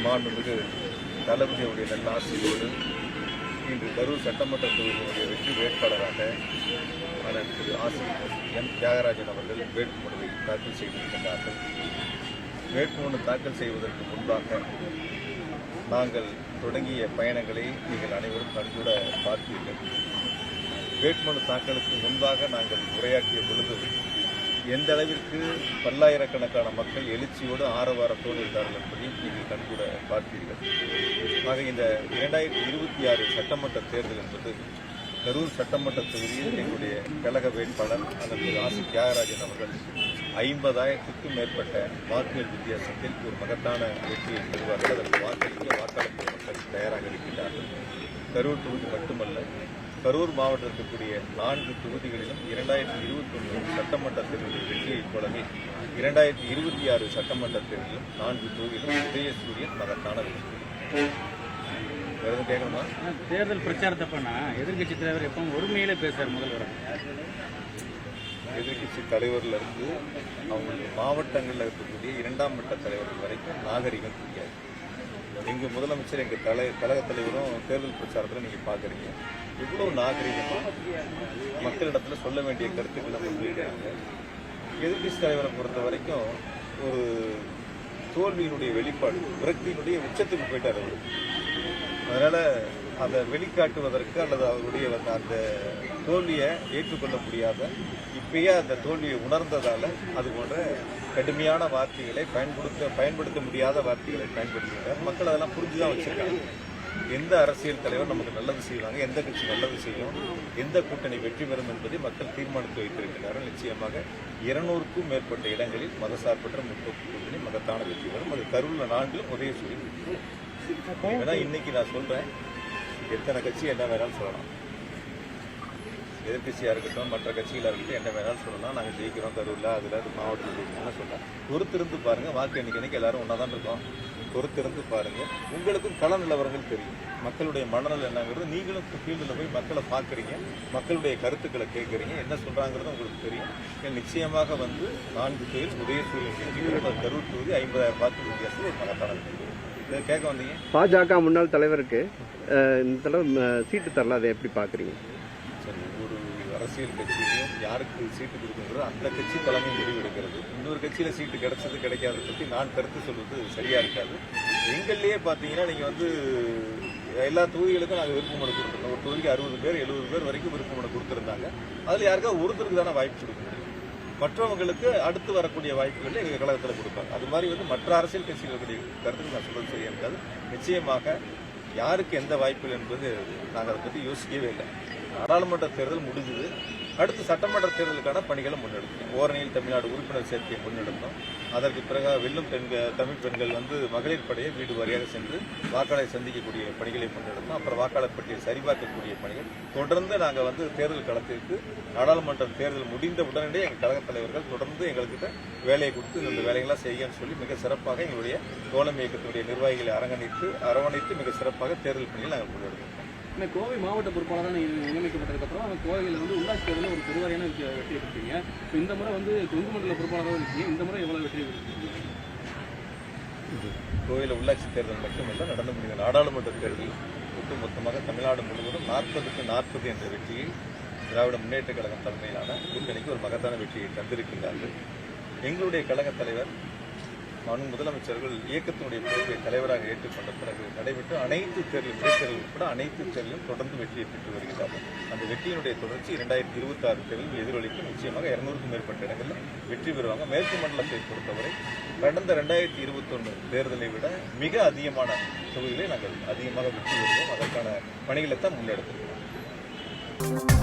மாண்புமிகு தளபதியுடைய நல்ல ஆசியோடு இன்று கரூர் சட்டமன்ற தொகுதியினுடைய வெற்றி வேட்பாளராக அண்ணன் திரு ஆசிரியர் என் தியாகராஜன் அவர்கள் வேட்புமனுவை தாக்கல் செய்திருக்கின்றார்கள். வேட்புமனு தாக்கல் செய்வதற்கு முன்பாக நாங்கள் தொடங்கிய பயணங்களை நீங்கள் அனைவரும் கண்கூட பார்த்தீர்கள். வேட்புமனு தாக்கலுக்கு முன்பாக நாங்கள் உரையாற்றிய பொழுது எந்த அளவிற்கு பல்லாயிரக்கணக்கான மக்கள் எழுச்சியோடு ஆரவாரத்தோடு இருந்தார்கள் என்பதை நீங்கள் கண்கூட பார்த்தீர்கள். ஆக இந்த 2026 சட்டமன்ற தேர்தல் என்பது கரூர் சட்டமன்ற தொகுதியில் எங்களுடைய கழக வேட்பாளர் அண்ணன் ஆசி தியாகராஜன் அவர்கள் 50,000க்கும் மேற்பட்ட வாக்குகள் வித்தியாசத்தில் ஒரு மகத்தான வெற்றியை பெறுவார்கள். அதற்கு வாக்களிக்க வாக்காளர் மக்கள் தயாராக இருக்கின்றார்கள். கரூர் தொகுதி மட்டுமல்ல, கரூர் மாவட்டத்தில் இருக்கக்கூடிய 4 தொகுதிகளிலும் 2021 சட்டமன்ற தேர்தலில் வெற்றியைப் போலவே 2026 சட்டமன்ற தேர்தலிலும் 4 தொகுதியிலும் உதயசூரியன் மகத்தான வெற்றி. கேட்கணுமா? தேர்தல் பிரச்சாரத்தப்பனா எதிர்கட்சி தலைவர் எப்பவும் ஒருமையிலே பேசுறார் முதல்வர். எதிர்கட்சி தலைவர்ல இருந்து அவங்களுக்கு மாவட்டங்களில் இருக்கக்கூடிய 2ஆம் மட்ட தலைவர்கள் வரைக்கும் நாகரிகம் தெரியாது. எங்க முதலமைச்சர் எங்க கழக தலைவரும் தேர்தல் பிரச்சாரத்தில் நீங்க பாக்குறீங்க இவ்வளவு நாகரிகமா மக்களிடத்துல சொல்ல வேண்டிய கருத்துக்களை முன்வைக்கிறாங்க. எதிர்கட்சி தலைவரை பொறுத்த வரைக்கும் ஒரு தோல்வியினுடைய வெளிப்பாடு, விரக்தியினுடைய உச்சத்துக்கு போயிட்டார் அவர். அதனால அதை வெளிக்காட்டுவதற்கு அல்லது அவருடைய அந்த தோல்வியை ஏற்றுக்கொள்ள முடியாத, இப்பயே அந்த தோல்வியை உணர்ந்ததால அது போன்ற கடுமையான வார்த்தைகளை பயன்படுத்த முடியாத வார்த்தைகளை பயன்படுத்துகிறார். மக்கள் அதெல்லாம் புரிஞ்சுதான் வச்சிருக்காங்க. எந்த அரசியல் தலைவர் நமக்கு நல்லது செய்வாங்க, எந்த கட்சி நல்லது செய்யும், எந்த கூட்டணி வெற்றி பெறும் என்பதை மக்கள் தீர்மானித்து வைத்திருக்கிறார்கள். நிச்சயமாக 200க்கும் மேற்பட்ட இடங்களில் மதசார்பற்ற முற்போக்கு கூட்டணி மகத்தான வெற்றி பெறும். அது கரூர்ல 4 உதயசூரியன். இன்னைக்கு நான் சொல்றேன், எத்தனை கட்சி என்ன வேணாலும் சொல்லலாம், எதிர்கட்சியா இருக்கட்டும் மற்ற கட்சிகளா இருக்கட்டும் என்ன வேணாலும் சொல்லலாம், நாங்கள் ஜெயிக்கிறோம் கரூர்ல அதுல மாவட்டத்தில் சொல்லலாம். பொறுத்திருந்து பாருங்க, வாக்கு எண்ணிக்கை எல்லாரும் ஒன்னாதான் இருக்கோம். பொறுத்திருந்து பாருங்க, உங்களுக்கும் கள நிலவரங்கள் தெரியும், மக்களுடைய மனநல என்னங்கிறது. நீங்களும் ஃபீல்டில் போய் மக்களை பார்க்குறீங்க, மக்களுடைய கருத்துக்களை கேட்குறீங்க, என்ன சொல்றாங்கிறது உங்களுக்கு தெரியும். நிச்சயமாக 4 தொகுதியில் உதயசூரியன் கரூர் தொகுதி 50,000 வாக்கு வித்தியாசத்தில் ஒரு மகத்தான கேட்க வந்தீங்க. பாஜக முன்னாள் தலைவருக்கு இந்த தடவை சீட்டு தரல, அதை எப்படி பார்க்குறீங்க? சரி, ஒரு அரசியல் கட்சியிலையும் யாருக்கு சீட்டு கொடுக்குங்கிறது அந்த கட்சி தலைமை முடிவு எடுக்கிறது. இன்னொரு கட்சியில் சீட்டு கிடைச்சது கிடைக்காத பற்றி நான் கருத்து சொல்வது சரியா இருக்காது. எங்கள்லேயே பார்த்தீங்கன்னா நீங்கள் எல்லா தொகுதிகளுக்கும் நாங்கள் விருப்பமனு கொடுத்துருந்தோம். ஒரு தொகுதிக்கு 60 பேர் 70 பேர் வரைக்கும் விருப்பமனு கொடுத்துருந்தாங்க. அதில் யாருக்காவது ஒருத்தருக்கு தானே வாய்ப்பு கொடுக்க முடியும். மற்றவங்களுக்கு அடுத்து வரக்கூடிய வாய்ப்புகள் எங்கள் கழகத்தில் கொடுப்பாங்க. அது மாதிரி மற்ற அரசியல் கட்சிகளுடைய கருத்துக்கு நான் சொல்றது சரியா இருக்காது. நிச்சயமாக யாருக்கு எந்த வாய்ப்புகள் என்பது நாங்கள் அதை பற்றி யோசிக்கவே இல்லை. நாடாளுமன்ற தேர்தல் முடிஞ்சது, அடுத்து சட்டமன்ற தேர்தலுக்கான பணிகளை முன்னெடுத்தோம். ஓரணியில் தமிழ்நாடு உறுப்பினர் சேர்க்கையை முன்னெடுத்தோம். அதற்கு பிறகு வெல்லும் தமிழ் பெண்கள் மகளிர் படையை வீடு வாரியாக சென்று வாக்காளரை சந்திக்கக்கூடிய பணிகளை முன்னெடுத்தோம். அப்புறம் வாக்காளர் பட்டியலை சரிபார்க்கக்கூடிய பணிகள் தொடர்ந்து நாங்கள் தேர்தல் களத்திற்கு நாடாளுமன்ற தேர்தல் முடிந்த உடனடியே எங்கள் கழக தலைவர்கள் தொடர்ந்து எங்கள்கிட்ட வேலையை கொடுத்து இந்த வேலைகளாக செய்யன்னு சொல்லி மிக சிறப்பாக எங்களுடைய தோழமை இயக்கத்தினுடைய நிர்வாகிகளை அரவணைத்து மிக சிறப்பாக தேர்தல் பணிகளை நாங்கள் முன்னெடுத்தோம். கோவை மாவட்ட பொறுப்பாளர் நியமிக்கப்பட்டதுக்கப்புறம் கோவையில் உள்ளாட்சி தேர்தலில் ஒரு பெருவாரியான வெற்றி பெற்றீங்க. இந்த முறை கொங்கு மண்டல பொறுப்பாளராக இருக்கீங்க. இந்த முறை எவ்வளவு வெற்றி பெற்றீங்க? கோவையில் உள்ளாட்சி தேர்தல் மட்டுமல்ல, நடந்து முடிந்த நாடாளுமன்ற தேர்தலில் ஒட்டுமொத்தமாக தமிழ்நாடு முழுவதும் 40க்கு 40 என்ற வெற்றியை திராவிட முன்னேற்ற கழகம் தலைமையிலான கூட்டணிக்கு ஒரு மகத்தான வெற்றியை தந்திருக்கின்றார்கள். எங்களுடைய கழக தலைவர் முதலமைச்சர்கள் இயக்கத்தினுடைய பொறுப்பை தலைவராக ஏற்றுக்கொண்ட பிறகு நடைபெற்ற அனைத்து தேர்தல் உட்பட அனைத்து தேர்தலும் தொடர்ந்து வெற்றியை பெற்று வருகிறார்கள். அந்த வெற்றியினுடைய தொடர்ச்சி 2026 தேர்தலில் எதிரொலிக்கும். நிச்சயமாக 200க்கும் மேற்பட்ட இடங்களில் வெற்றி பெறுவாங்க. மேற்கு மண்டலத்தை பொறுத்தவரை கடந்த 2021 தேர்தலை விட மிக அதிகமான தொகுதிகளை நாங்கள் அதிகமாக வெற்றி பெறுவோம். அதற்கான பணிகளை தான் முன்னெடுத்திருக்கிறோம்.